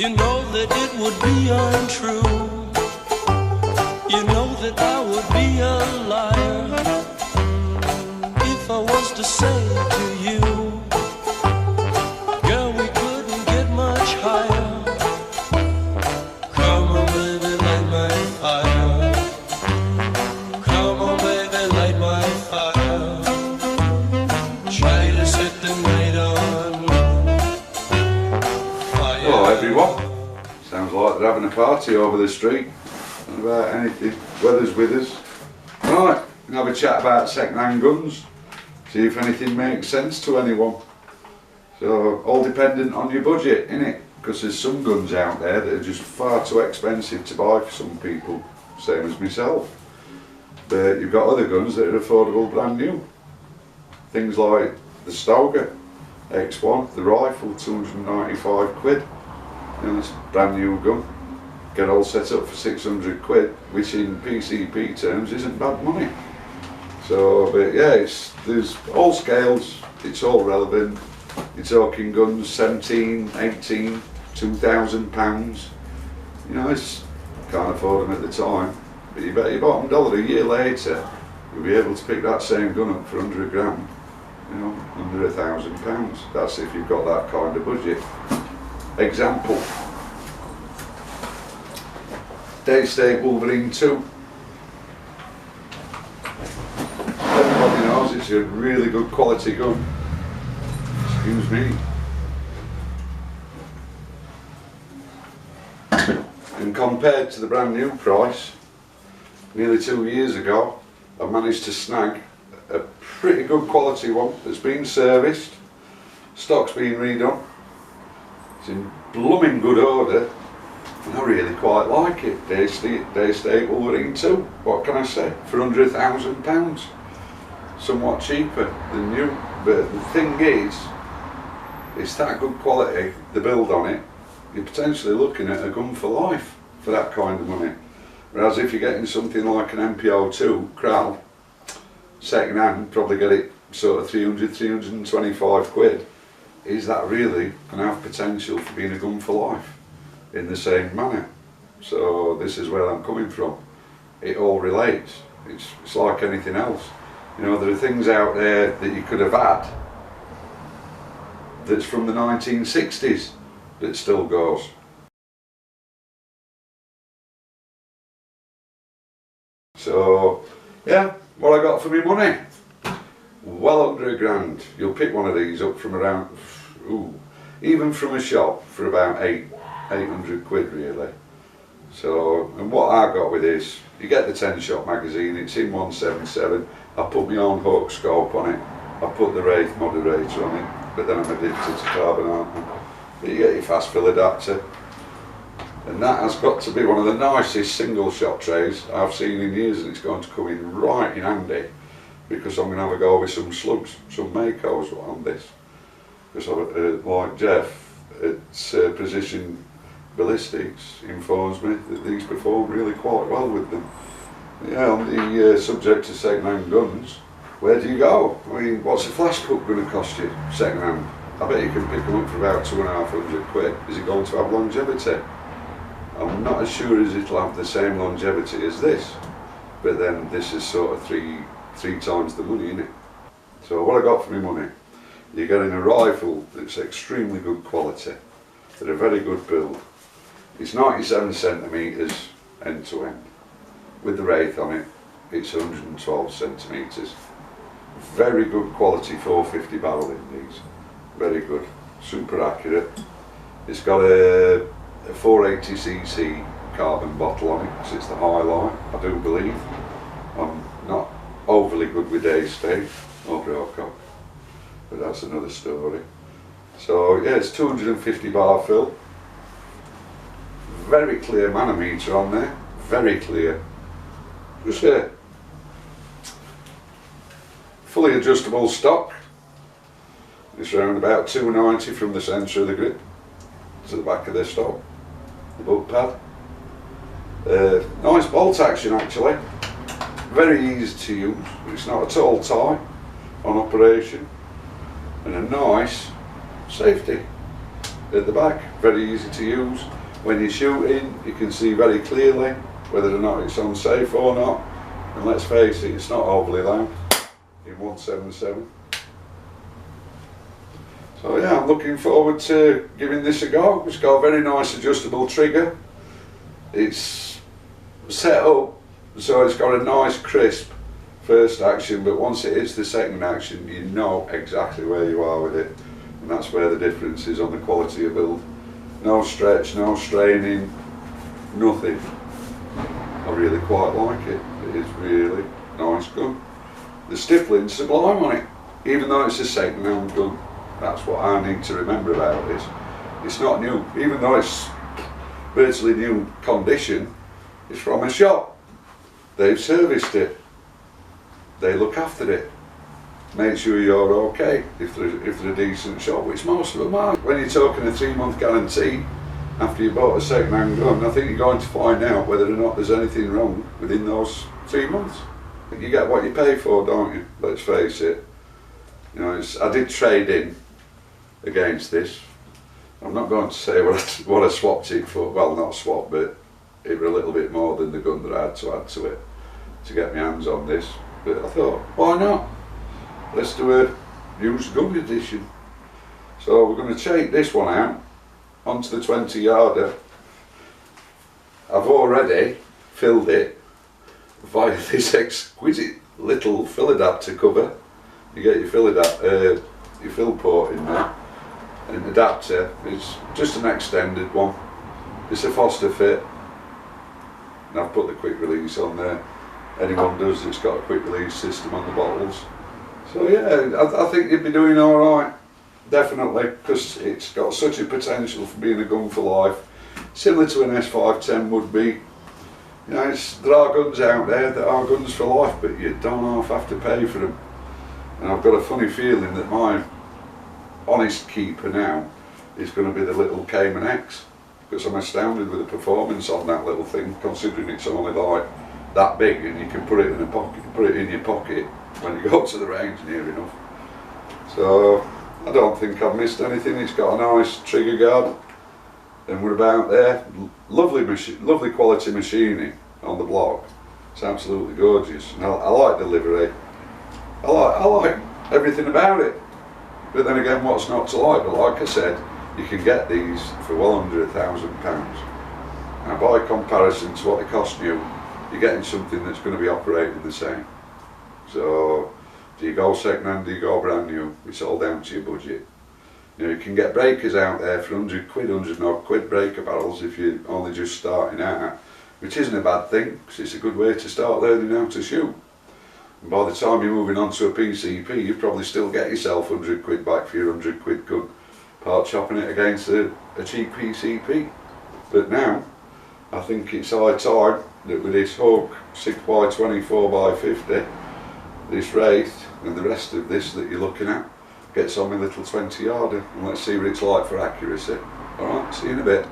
You know that it would be untrue. You know that I would be a liar if I was to say to you, girl, we couldn't get much higher. Come on, baby, light my fire. Come on, baby, light my fire. Try to set the night on fire. Hello everyone. Sounds like they're having a party over the street. Not about anything. Weather's with us. Right, we'll have a chat about second-hand guns. See if anything makes sense to anyone. So, all dependent on your budget, innit? Because there's some guns out there that are just far too expensive to buy for some people. Same as myself. But you've got other guns that are affordable brand new. Things like the Stoker X1, the rifle, 295 quid. You know, it's a brand new gun. Get all set up for 600 quid, which in PCP terms isn't bad money. So, but yeah, there's all scales, it's all relevant. You're talking guns 17, 18, 2,000 pounds. You know, can't afford them at the time. But you bet your bottom dollar a year later, you'll be able to pick that same gun up for 100 grand. You know, under £1,000. That's if you've got that kind of budget. Example. Daystate Wolverine 2. Everybody knows it's a really good quality gun. Excuse me. And compared to the brand new price, nearly 2 years ago, I managed to snag a pretty good quality one that's been serviced, stock's been redone, it's in blooming good order. And I really quite like it. Daystate Wolverine 2. What can I say? For under £1,000. Somewhat cheaper than new. But the thing is, it's that good quality, the build on it, you're potentially looking at a gun for life for that kind of money. Whereas if you're getting something like an MPO2 Kral, second hand, probably get it sort of 300, 325 quid. Is that really going to have potential for being a gun for life? In the same manner. So this is where I'm coming from. It all relates. It's like anything else. You know, there are things out there that you could have had that's from the 1960s that still goes. So yeah, what I got for my money? Well under £1,000. You'll pick one of these up from around, even from a shop for about 800 quid really. So, and what I got with this, you get the 10-shot magazine, it's in 177, I put my own hook scope on it, I put the Wraith moderator on it, but then I'm addicted to carbon armour. You get your fast fill adapter, and that has got to be one of the nicest single shot trays I've seen in years, and it's going to come in right in handy, because I'm going to have a go with some slugs, some Makos on this. Because like Jeff at Precision Ballistics informs me that these perform really quite well with them. Yeah, on the subject of second-hand guns, where do you go? I mean, what's a flash cook going to cost you second-hand? I bet you can pick them up for about 250 quid. Is it going to have longevity? I'm not as sure as it'll have the same longevity as this, but then this is sort of three times the money, isn't it? So what I got for my money? You're getting a rifle that's extremely good quality, at a very good build. It's 97 centimetres end to end. With the Wraith on it, it's 112 centimetres. Very good quality 450 barrel in these. Very good, super accurate. It's got a 480cc carbon bottle on it, because it's the high line, I do believe. I'm not overly good with Daystate or Brocock, but that's another story. So yeah, it's 250 bar fill. Very clear manometer on there, very clear. Just here. Fully adjustable stock. It's around about 290 from the centre of the grip to the back of the stock. The bug pad. Nice bolt action actually. Very easy to use. It's not at all tight on operation. And a nice safety. at the back, very easy to use. When you're shooting, you can see very clearly whether or not it's unsafe or not. And let's face it, it's not overly loud in 177. So yeah, I'm looking forward to giving this a go. It's got a very nice adjustable trigger. It's set up so it's got a nice crisp first action, but once it hits the second action, you know exactly where you are with it. And that's where the difference is on the quality of build. No stretch, no straining, nothing. I really quite like it. It is really nice gun. The stifling's sublime on it, even though it's a second-hand gun. That's what I need to remember about this. It's not new, even though it's virtually new condition. It's from a shop. They've serviced it. They look after it. Make sure you're okay if they're a decent shop, which most of them are. When you're talking a 3-month guarantee after you bought a second-hand gun, I think you're going to find out whether or not there's anything wrong within those 3 months. You get what you pay for, don't you? Let's face it. You know, I did trade in against this. I'm not going to say what I swapped it for. Well, not swap, but it was a little bit more than the gun that I had to add to it to get my hands on this. But I thought, why not? Let's do a used gun edition. So we're going to take this one out onto the 20-yarder. I've already filled it via this exquisite little fill adapter cover. You get your fill port in there. An adapter is just an extended one. It's a Foster fit, and I've put the quick release on there. Anyone does, it's got a quick release system on the bottles. So yeah, I think you'd be doing alright, definitely, because it's got such a potential for being a gun for life, similar to an S510 would be. You know, there are guns out there that are guns for life, but you don't half have to pay for them. And I've got a funny feeling that my honest keeper now is going to be the little Cayman X, because I'm astounded with the performance on that little thing, considering it's only like that big and you can put it in a pocket, put it in your pocket when you go to the range near enough. So I don't think I've missed anything. It's got a nice trigger guard, and we're about there. Lovely quality machining on the block. It's absolutely gorgeous, and I like the livery. I like everything about it. But then again, what's not to like? But like I said, you can get these for well under £1,000. Now, by comparison to what they cost new, you're getting something that's going to be operating the same. So, do you go second hand, do you go brand new? It's all down to your budget. You know, you can get breakers out there for 100 quid, 100 odd quid breaker barrels if you're only just starting out, which isn't a bad thing, because it's a good way to start learning how to shoot. And by the time you're moving on to a PCP, you probably still get yourself 100 quid back for your 100 quid gun, part chopping it against a cheap PCP. But now, I think it's high time that with this Hawk 6x24x50, this Wraith and the rest of this that you're looking at gets on my little 20-yarder, and let's see what it's like for accuracy. Alright, see you in a bit.